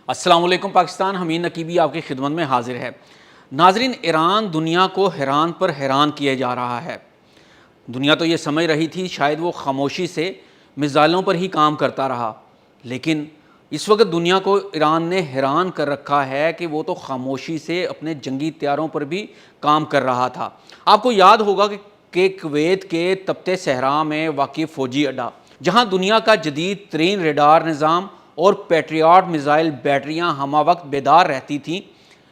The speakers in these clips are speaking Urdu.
السلام علیکم پاکستان، حمید نقیبی آپ کی خدمت میں حاضر ہے۔ ناظرین، ایران دنیا کو حیران پر حیران کیے جا رہا ہے۔ دنیا تو یہ سمجھ رہی تھی شاید وہ خاموشی سے میزائلوں پر ہی کام کرتا رہا، لیکن اس وقت دنیا کو ایران نے حیران کر رکھا ہے کہ وہ تو خاموشی سے اپنے جنگی طیاروں پر بھی کام کر رہا تھا۔ آپ کو یاد ہوگا کہ کویت کے تپتے صحرا میں واقع فوجی اڈا، جہاں دنیا کا جدید ترین ریڈار نظام اور پیٹریاٹ میزائل بیٹریاں ہمہ وقت بیدار رہتی تھیں،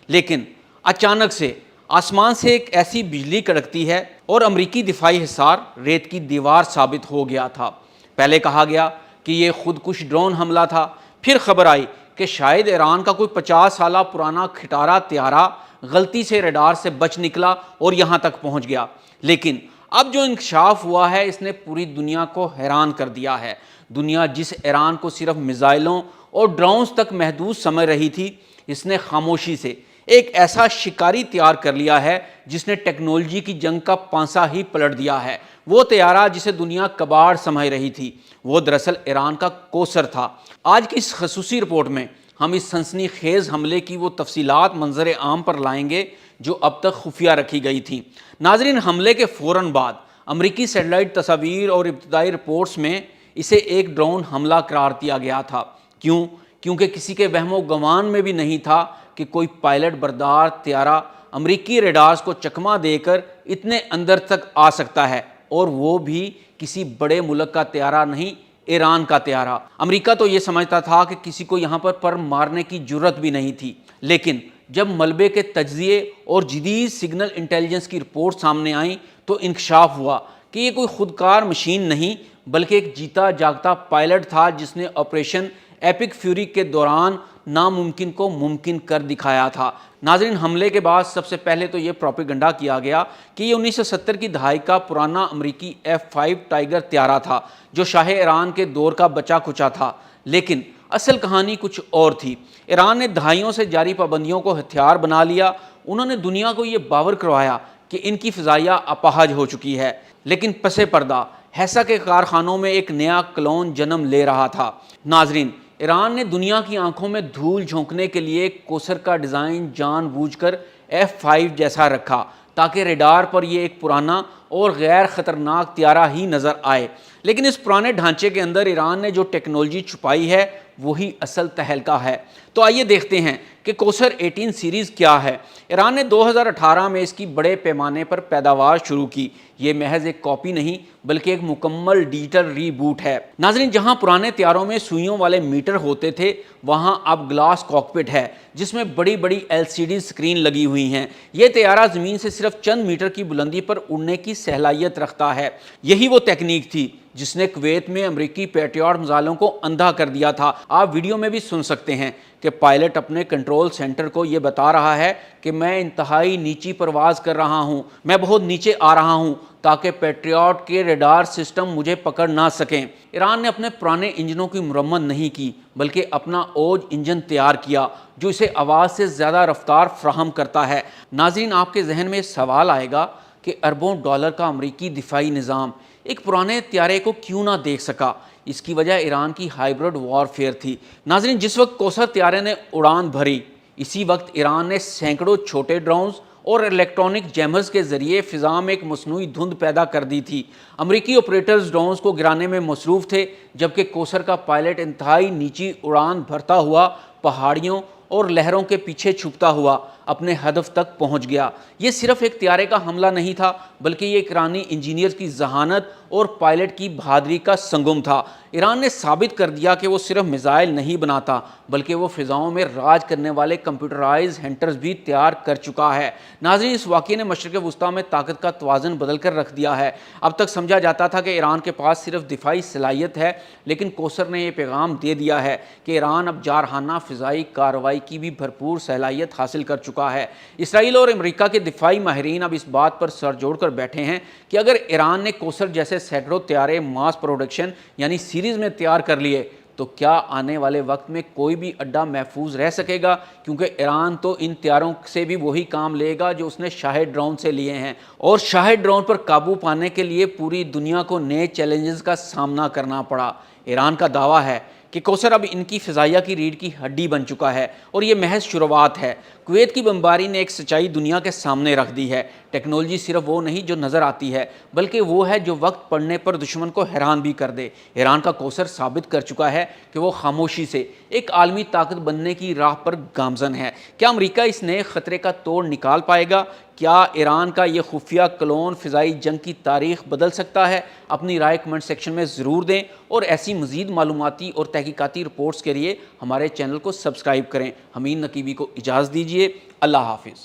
لیکن اچانک سے آسمان سے ایک ایسی بجلی کڑکتی ہے اور امریکی دفاعی حصار ریت کی دیوار ثابت ہو گیا تھا۔ پہلے کہا گیا کہ یہ خودکش ڈرون حملہ تھا، پھر خبر آئی کہ شاید ایران کا کوئی 50 سالہ پرانا کھٹارا طیارہ غلطی سے ریڈار سے بچ نکلا اور یہاں تک پہنچ گیا۔ لیکن اب جو انکشاف ہوا ہے اس نے پوری دنیا کو حیران کر دیا ہے۔ دنیا جس ایران کو صرف میزائلوں اور ڈرونز تک محدود سمجھ رہی تھی، اس نے خاموشی سے ایک ایسا شکاری تیار کر لیا ہے جس نے ٹیکنالوجی کی جنگ کا پانسا ہی پلٹ دیا ہے۔ وہ طیارہ جسے دنیا کباڑ سمجھ رہی تھی، وہ دراصل ایران کا کوثر تھا۔ آج کی اس خصوصی رپورٹ میں ہم اس سنسنی خیز حملے کی وہ تفصیلات منظر عام پر لائیں گے جو اب تک خفیہ رکھی گئی تھیں۔ ناظرین، حملے کے فوراً بعد امریکی سیٹلائٹ تصاویر اور ابتدائی رپورٹس میں اسے ایک ڈرون حملہ قرار دیا گیا تھا۔ کیونکہ کسی کے وہم و گمان میں بھی نہیں تھا کہ کوئی پائلٹ بردار طیارہ امریکی ریڈارز کو چکمہ دے کر اتنے اندر تک آ سکتا ہے، اور وہ بھی کسی بڑے ملک کا طیارہ نہیں، ایران کا طیارہ۔ امریکہ تو یہ سمجھتا تھا کہ کسی کو یہاں پر مارنے کی جرت بھی نہیں تھی، لیکن جب ملبے کے تجزیے اور جدید سگنل انٹیلیجنس کی رپورٹ سامنے آئیں تو انکشاف ہوا کہ یہ کوئی خودکار مشین نہیں بلکہ ایک جیتا جاگتا پائلٹ تھا جس نے آپریشن ایپک فیوری کے دوران ناممکن کو ممکن کر دکھایا تھا۔ ناظرین، حملے کے بعد سب سے پہلے تو یہ پروپیگنڈا کیا گیا کہ یہ 1970 کی دہائی کا پرانا امریکی F-5 ٹائیگر طیارہ تھا جو شاہ ایران کے دور کا بچا کچا تھا، لیکن اصل کہانی کچھ اور تھی۔ ایران نے دہائیوں سے جاری پابندیوں کو ہتھیار بنا لیا۔ انہوں نے دنیا کو یہ باور کروایا کہ ان کی فضائیہ اپاہج ہو چکی ہے، لیکن پس پردہ ہیسا کے کارخانوں میں ایک نیا کلون جنم لے رہا تھا۔ ناظرین، ایران نے دنیا کی آنکھوں میں دھول جھونکنے کے لیے کوثر کا ڈیزائن جان بوجھ کر F-5 جیسا رکھا تاکہ ریڈار پر یہ ایک پرانا اور غیر خطرناک طیارہ ہی نظر آئے، لیکن اس پرانے ڈھانچے کے اندر ایران نے جو ٹیکنالوجی چھپائی ہے وہی اصل تہلکہ ہے۔ تو آئیے دیکھتے ہیں کہ کوثر 18 سیریز کیا ہے۔ ایران نے 2018 میں اس کی بڑے پیمانے پر پیداوار شروع کی۔ یہ محض ایک کاپی نہیں بلکہ ایک مکمل ڈیجیٹل ری بوٹ ہے۔ ناظرین، جہاں پرانے طیاروں میں سوئیوں والے میٹر ہوتے تھے وہاں اب گلاس کاکپٹ ہے جس میں بڑی بڑی LCD سکرین لگی ہوئی ہیں۔ یہ طیارہ زمین سے صرف چند میٹر کی بلندی پر اڑنے کی صلاحیت رکھتا ہے۔ یہی وہ تکنیک تھی جس نے کویت میں امریکی پیٹریاٹ میزائلوں کو اندھا کر دیا تھا۔ آپ ویڈیو میں بھی سن سکتے ہیں کہ پائلٹ اپنے کنٹرول سینٹر کو یہ بتا رہا ہے کہ میں انتہائی نیچی پرواز کر رہا ہوں، میں بہت نیچے آ رہا ہوں تاکہ پیٹریاٹ کے ریڈار سسٹم مجھے پکڑ نہ سکیں۔ ایران نے اپنے پرانے انجنوں کی مرمت نہیں کی بلکہ اپنا اوج انجن تیار کیا جو اسے آواز سے زیادہ رفتار فراہم کرتا ہے۔ ناظرین، آپ کے ذہن میں سوال آئے گا کہ اربوں ڈالر کا امریکی دفاعی نظام ایک پرانے طیارے کو کیوں نہ دیکھ سکا؟ اس کی وجہ ایران کی ہائبرڈ وار فیئر تھی۔ ناظرین، جس وقت کوثر طیارے نے اڑان بھری، اسی وقت ایران نے سینکڑوں چھوٹے ڈرونز اور الیکٹرانک جیمرز کے ذریعے فضا میں ایک مصنوعی دھند پیدا کر دی تھی۔ امریکی آپریٹرز ڈرونز کو گرانے میں مصروف تھے جبکہ کوثر کا پائلٹ انتہائی نیچی اڑان بھرتا ہوا پہاڑیوں اور لہروں کے پیچھے چھپتا ہوا اپنے ہدف تک پہنچ گیا۔ یہ صرف ایک طیارے کا حملہ نہیں تھا بلکہ یہ ایرانی انجینئرز کی ذہانت اور پائلٹ کی بہادری کا سنگم تھا۔ ایران نے ثابت کر دیا کہ وہ صرف میزائل نہیں بناتا بلکہ وہ فضاؤں میں راج کرنے والے کمپیوٹرائز ہنٹرز بھی تیار کر چکا ہے۔ ناظرین، اس واقعے نے مشرق وسطیٰ میں طاقت کا توازن بدل کر رکھ دیا ہے۔ اب تک سمجھا جاتا تھا کہ ایران کے پاس صرف دفاعی صلاحیت ہے، لیکن کوثر نے یہ پیغام دے دیا ہے کہ ایران اب جارحانہ فضائی کارروائی کی بھی بھرپور صلاحیت حاصل کر چکا ہے۔ اسرائیل اور امریکہ کے دفاعی ماہرین اب اس بات پر سر جوڑ کر بیٹھے ہیں کہ اگر ایران نے کوثر جیسے سینکڑوں طیارے ماس پروڈکشن یعنی سیریز میں تیار کر لیے تو کیا آنے والے وقت میں کوئی بھی اڈا محفوظ رہ سکے گا؟ کیونکہ ایران تو ان طیاروں سے بھی وہی کام لے گا جو اس نے شاہد ڈرون سے لیے ہیں، اور شاہد ڈرون پر قابو پانے کے لیے پوری دنیا کو نئے چیلنجز کا سامنا کرنا پڑا۔ ایران کا دعویٰ ہے کہ کوثر اب ان کی فضائیہ کی ریڑھ کی ہڈی بن چکا ہے اور یہ محض شروعات ہے۔ کویت کی بمباری نے ایک سچائی دنیا کے سامنے رکھ دی ہے، ٹیکنالوجی صرف وہ نہیں جو نظر آتی ہے، بلکہ وہ ہے جو وقت پڑنے پر دشمن کو حیران بھی کر دے۔ ایران کا کوثر ثابت کر چکا ہے کہ وہ خاموشی سے ایک عالمی طاقت بننے کی راہ پر گامزن ہے۔ کیا امریکہ اس نئے خطرے کا توڑ نکال پائے گا؟ کیا ایران کا یہ خفیہ کلون فضائی جنگ کی تاریخ بدل سکتا ہے؟ اپنی رائے کمنٹ سیکشن میں ضرور دیں اور ایسی مزید معلوماتی اور تحقیقاتی رپورٹس کے لیے ہمارے چینل کو سبسکرائب کریں۔ امین نقیبی کو اجازت دیجیے۔ اللہ حافظ۔